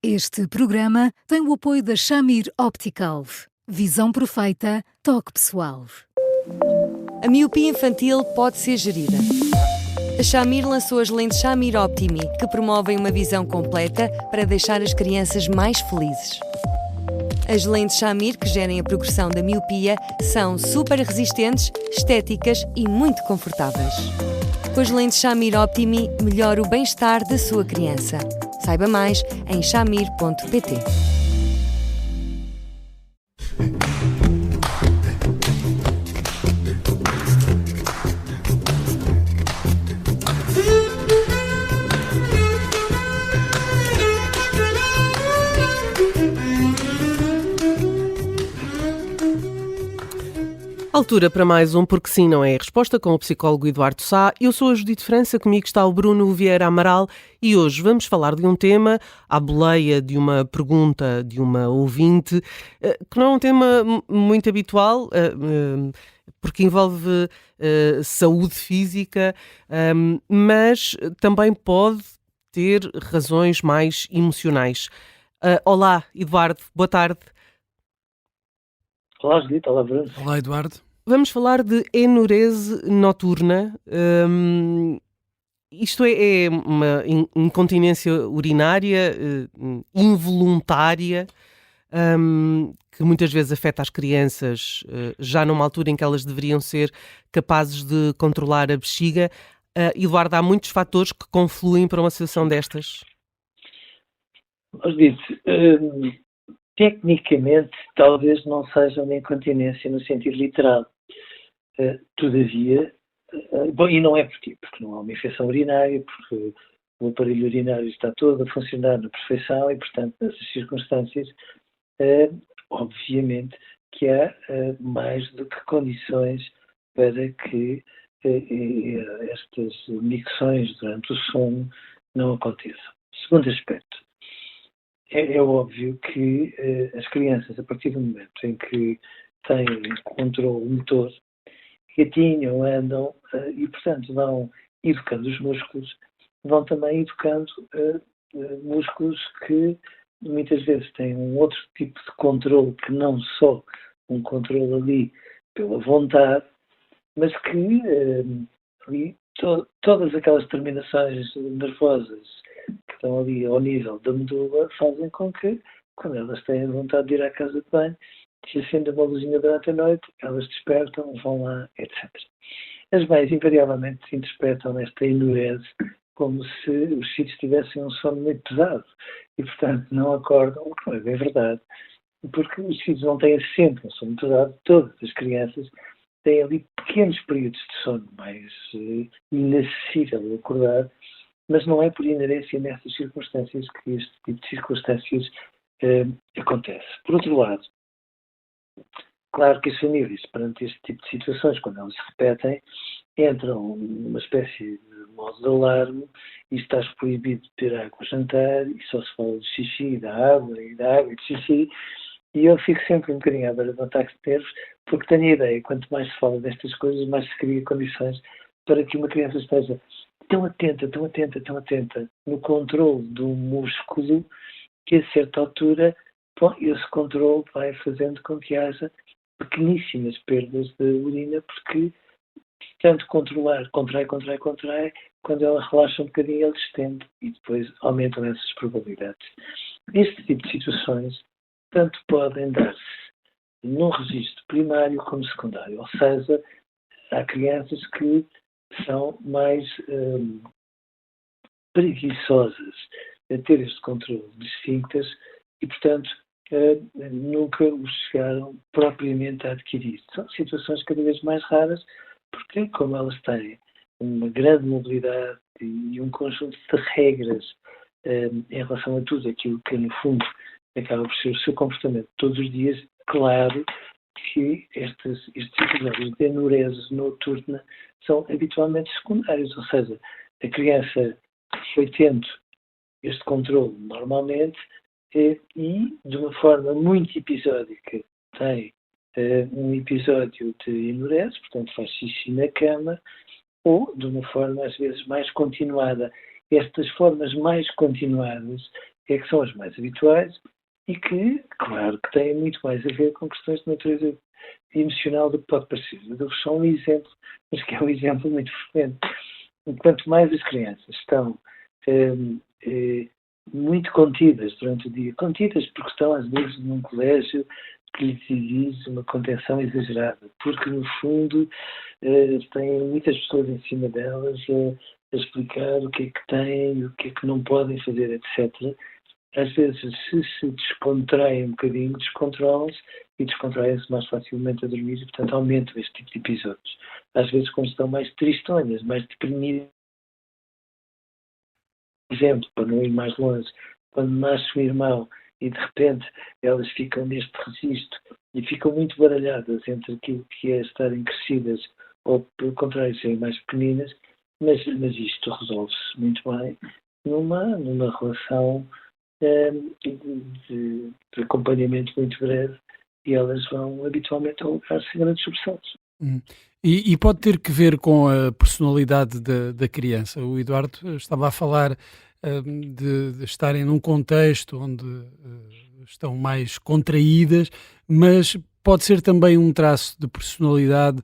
Este programa tem o apoio da Shamir Optical. Visão perfeita, toque pessoal. A miopia infantil pode ser gerida. A Shamir lançou as lentes Shamir Optimi, que promovem uma visão completa para deixar as crianças mais felizes. As lentes Shamir, que gerem a progressão da miopia, são super resistentes, estéticas e muito confortáveis. Com as lentes Shamir Optimi, melhora o bem-estar da sua criança. Saiba mais em shamir.pt. Altura para mais um Porque Sim Não É a Resposta com o psicólogo Eduardo Sá. Eu sou a Judite França, comigo está o Bruno Vieira Amaral e hoje vamos falar de um tema, à boleia de uma pergunta de uma ouvinte, que não é um tema muito habitual, porque envolve saúde física, mas também pode ter razões mais emocionais. Olá, Eduardo, boa tarde. Olá, Judite. Olá, Bruno. Olá, Eduardo. Vamos falar de enurese noturna. Isto é uma incontinência urinária involuntária, que muitas vezes afeta as crianças já numa altura em que elas deveriam ser capazes de controlar a bexiga. Eduardo, há muitos fatores que confluem para uma situação destas? Judite, tecnicamente talvez não seja uma incontinência no sentido literal. Todavia, e não é porquê? Porque não há uma infecção urinária, porque o aparelho urinário está todo a funcionar na perfeição e, portanto, nessas circunstâncias, obviamente que há mais do que condições para que estas micções durante o sono não aconteçam. Segundo aspecto, é óbvio que as crianças, a partir do momento em que têm controle motor, gatinham, andam e, portanto, vão educando os músculos, vão também educando músculos que muitas vezes têm um outro tipo de controle que não só um controle ali pela vontade, mas que todas aquelas terminações nervosas que estão ali ao nível da medula fazem com que, quando elas têm vontade de ir à casa de banho, se acende uma luzinha durante a noite, elas despertam, vão lá, etc. As mães, invariavelmente, interpretam esta enurese como se os filhos tivessem um sono muito pesado e, portanto, não acordam, o que não é bem verdade, porque os filhos não têm sempre um sono pesado. Todas as crianças têm ali pequenos períodos de sono mais inacessível de acordar, mas não é por inerência nessas circunstâncias que este tipo de circunstâncias acontece. Por outro lado, claro que as famílias, perante este tipo de situações, quando elas se repetem, entram numa espécie de modo de alarme e estás proibido de ter água a jantar e só se fala de xixi, da água e de xixi. E eu fico sempre um bocadinho à beira de um ataque de nervos, porque tenho a ideia, quanto mais se fala destas coisas, mais se cria condições para que uma criança esteja tão atenta no controle do músculo que a certa altura, esse controle vai fazendo com que haja pequeníssimas perdas de urina, porque tanto controlar, contrai, quando ela relaxa um bocadinho, ele estende e depois aumentam essas probabilidades. Este tipo de situações tanto podem dar-se num registro primário como secundário, ou seja, há crianças que são mais preguiçosas a ter este controle de esfíncteres e, portanto, nunca os chegaram propriamente a adquirir. São situações cada vez mais raras, porque, como elas têm uma grande mobilidade e um conjunto de regras em relação a tudo aquilo que, no fundo, acaba por ser o seu comportamento todos os dias, claro que estes episódios de enurese noturna são habitualmente secundários, ou seja, a criança foi tendo este controle normalmente e, de uma forma muito episódica, tem um episódio de enurese, portanto faz xixi na cama, ou de uma forma às vezes mais continuada. Estas formas mais continuadas é que são as mais habituais e que, claro, que têm muito mais a ver com questões de natureza emocional do que pode parecer. Eu dou-vos só um exemplo, mas que é um exemplo muito frequente. Quanto mais as crianças estão muito contidas durante o dia, contidas porque estão às vezes num colégio que lhes exige uma contenção exagerada, porque no fundo têm muitas pessoas em cima delas a explicar o que é que têm, o que é que não podem fazer, etc. Às vezes, se descontraem um bocadinho, descontrolam-se e descontraem-se mais facilmente a dormir e, portanto, aumentam este tipo de episódios. Às vezes, quando estão mais tristonhas, mais deprimidas, por exemplo, para não ir mais longe, quando nasce um irmão e, de repente, elas ficam neste registro e ficam muito baralhadas entre aquilo que é estarem crescidas ou, pelo contrário, serem mais pequeninas, mas isto resolve-se muito bem numa relação de acompanhamento muito breve e elas vão habitualmente ao lugar sem grandes sobressaltos. E pode ter que ver com a personalidade da criança. O Eduardo estava a falar de estarem num contexto onde estão mais contraídas, mas pode ser também um traço de personalidade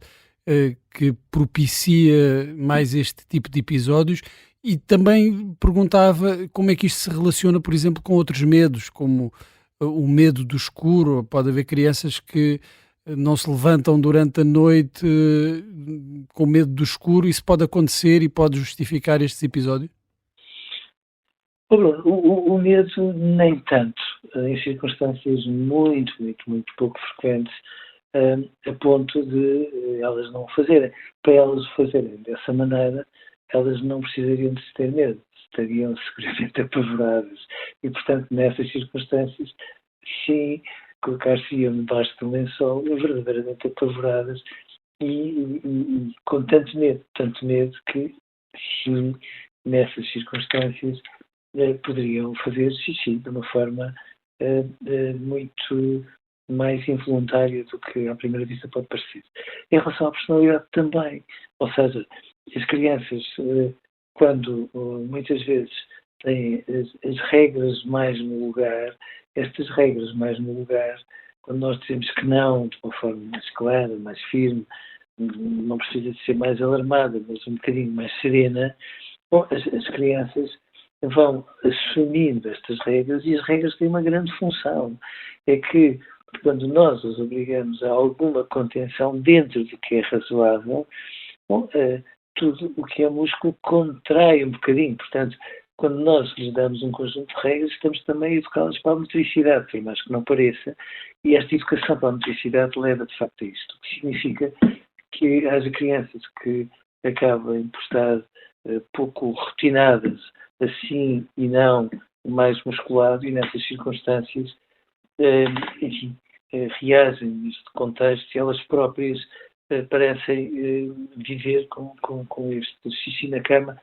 que propicia mais este tipo de episódios. E também perguntava como é que isto se relaciona, por exemplo, com outros medos, como o medo do escuro. Pode haver crianças que não se levantam durante a noite com medo do escuro. Isso pode acontecer e pode justificar estes episódios? Bruno, o medo nem tanto, em circunstâncias muito, muito, muito pouco frequentes, a ponto de elas não o fazerem. Para elas o fazerem dessa maneira, elas não precisariam de se ter medo, estariam seguramente apavoradas. E, portanto, nessas circunstâncias, sim, colocar-se-iam debaixo do lençol verdadeiramente apavoradas e com tanto medo que, sim, nessas circunstâncias, poderiam fazer xixi de uma forma muito mais involuntária do que à primeira vista pode parecer. Em relação à personalidade também, ou seja, as crianças, quando muitas vezes têm as regras mais no lugar, estas regras mais no lugar, quando nós dizemos que não, de uma forma mais clara, mais firme, não precisa de ser mais alarmada, mas um bocadinho mais serena, bom, as crianças vão assumindo estas regras e as regras têm uma grande função. É que quando nós os obrigamos a alguma contenção dentro do que é razoável, bom, tudo o que é músculo contrai um bocadinho. Portanto, quando nós lhes damos um conjunto de regras, estamos também a educá-las para a motricidade, por mais que não pareça, e esta educação para a motricidade leva de facto a isto, o que significa que haja crianças que acabem por estar pouco rotinadas, assim e não mais musculado, e nessas circunstâncias, enfim, reagem neste contexto e elas próprias parecem viver com este xixi na cama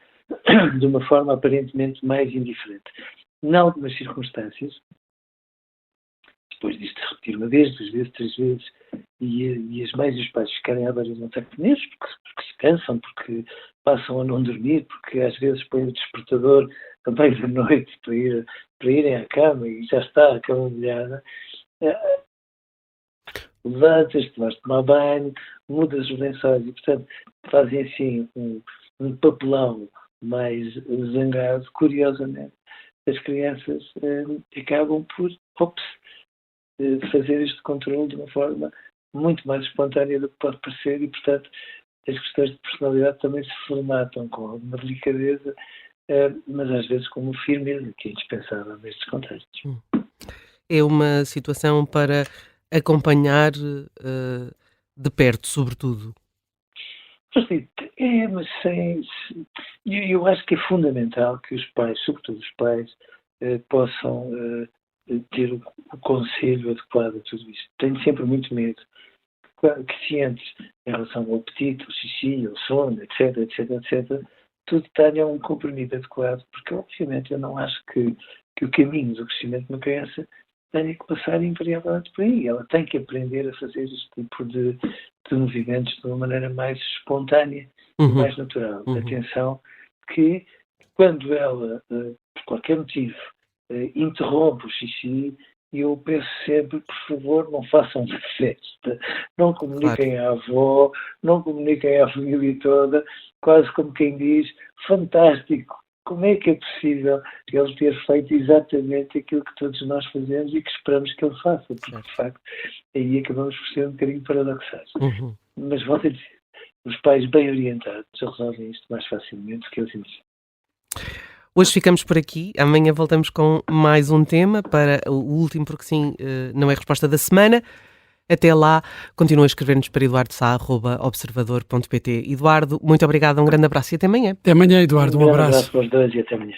de uma forma aparentemente mais indiferente. Em algumas circunstâncias, depois disto se repetir uma vez, duas vezes, três vezes, e as mães e os pais ficarem à beira de um ataque de nervos, porque se cansam, porque passam a não dormir, porque às vezes põem o despertador à meia da noite para irem à cama e já está a cama molhada, levantas-te, vais tomar banho, mudas os lençóis e, portanto, fazem assim um papelão mais zangado. Curiosamente, as crianças acabam por fazer este controle de uma forma muito mais espontânea do que pode parecer e, portanto, as questões de personalidade também se formatam com alguma delicadeza, mas às vezes com uma firmeza que é indispensável nestes contextos. É uma situação para acompanhar de perto, sobretudo. Mas eu acho que é fundamental que os pais, sobretudo os pais, possam ter o conselho adequado a tudo isto. Tenho sempre muito medo que se antes, em relação ao apetite, ao xixi, ao sono, etc, tudo tenha um comprimido adequado, porque obviamente eu não acho que o caminho do crescimento de uma criança tenha que passar invariavelmente por aí. Ela tem que aprender a fazer este tipo de movimentos de uma maneira mais espontânea e mais natural. Atenção que quando ela, por qualquer motivo, interrompe o xixi, e eu penso sempre, por favor, não façam uma festa, não comuniquem à avó, não comuniquem à família toda, quase como quem diz, fantástico, como é que é possível ele ter feito exatamente aquilo que todos nós fazemos e que esperamos que ele faça, porque de facto aí acabamos por ser um bocadinho paradoxais. Mas volto a dizer, os pais bem orientados resolvem isto mais facilmente do que eles imaginam. Hoje ficamos por aqui, amanhã voltamos com mais um tema para o último, porque sim, não é resposta da semana. Até lá, continua a escrever-nos para eduardosá@observador.pt. Eduardo, muito obrigado, um grande abraço e até amanhã. Até amanhã, Eduardo, um abraço. Um abraço para os dois e até amanhã.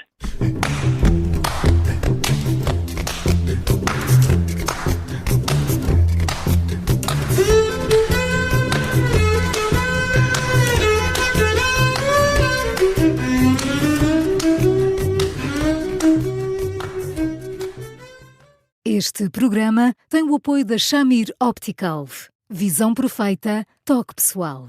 Este programa tem o apoio da Shamir Optical. Visão perfeita, toque pessoal.